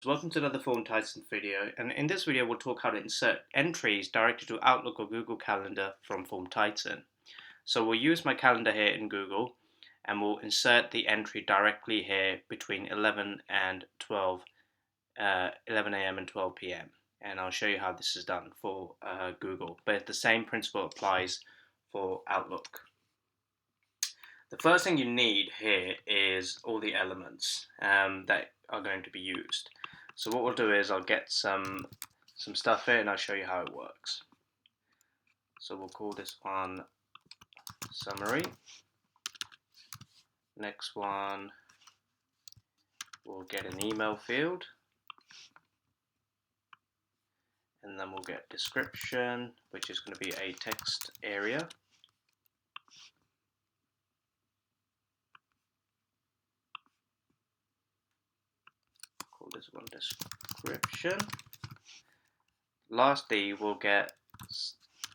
Welcome to another FormTitan video, and in this video we'll talk how to insert entries directly to Outlook or Google Calendar from FormTitan. So we'll use my calendar here in Google and we'll insert the entry directly here between 11 and 12, 11 a.m. and 12 p.m. And I'll show you how this is done for Google, but the same principle applies for Outlook. The first thing you need here is all the elements that are going to be used. So what we'll do is I'll get some stuff here and I'll show you how it works. So we'll call this one summary. Next one, we'll get an email field. And then we'll get description, which is going to be a text area. Call this one description. Lastly, we'll get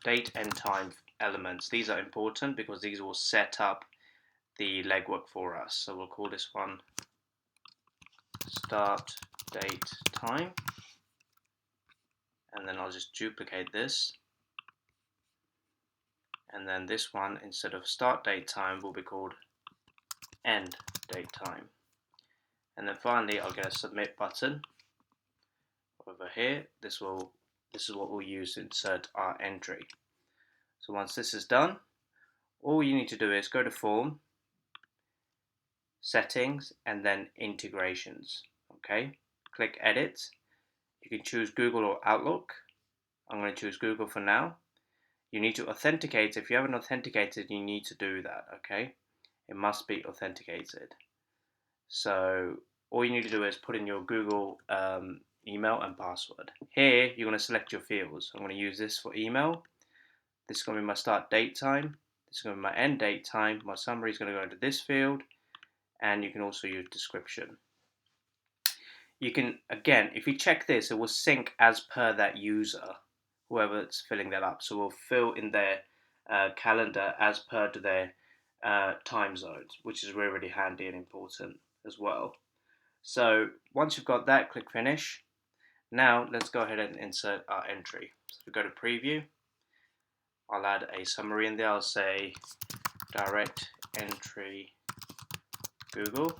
date and time elements. These are important because these will set up the legwork for us. So we'll call this one start date time. And then I'll just duplicate this. And then this one, instead of start date time, will be called end date time. And then finally, I'll get a submit button over here. This is what we'll use to insert our entry. So once this is done, all you need to do is go to Form, Settings, and then Integrations. Okay, click Edit. You can choose Google or Outlook. I'm going to choose Google for now. You need to authenticate. If you haven't authenticated, you need to do that. Okay, it must be authenticated. So all you need to do is put in your Google email and password. Here, you're going to select your fields. I'm going to use this for email. This is going to be my start date time. This is going to be my end date time. My summary is going to go into this field. And you can also use description. You can, again, if you check this, it will sync as per that user, whoever's filling that up. So we'll fill in their calendar as per to their time zones, which is really, really handy and important as well. So once you've got that, click Finish. Now let's go ahead and insert our entry. So if we go to Preview, I'll add a summary in there. I'll say direct entry Google.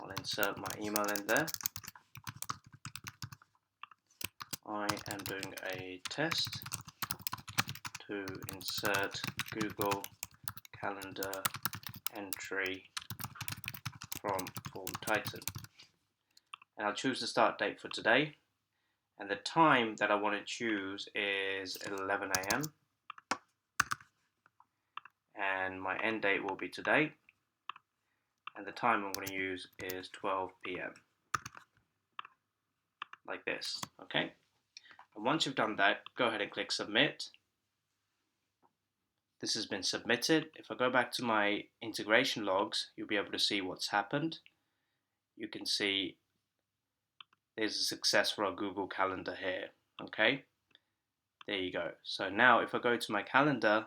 I'll insert my email in there. I am doing a test to insert Google Calendar entry from FormTitan. And I'll choose the start date for today. And the time that I want to choose is 11 a.m. And my end date will be today. And the time I'm going to use is 12 p.m. Like this, okay? And once you've done that, go ahead and click Submit. This has been submitted. If I go back to my integration logs, you'll be able to see what's happened. You can see there's a success for our Google Calendar here, okay? There you go. So now if I go to my calendar,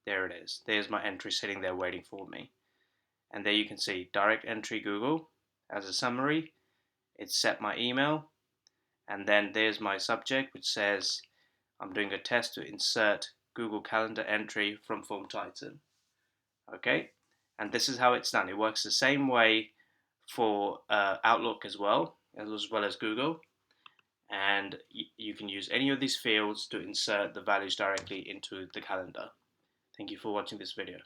there it is. There's my entry sitting there waiting for me. And there you can see direct entry Google as a summary. It's set my email. And then there's my subject, which says I'm doing a test to insert Google Calendar entry from FormTitan. Okay, and this is how it's done. It works the same way for Outlook as well as Google. And you can use any of these fields to insert the values directly into the calendar. Thank you for watching this video.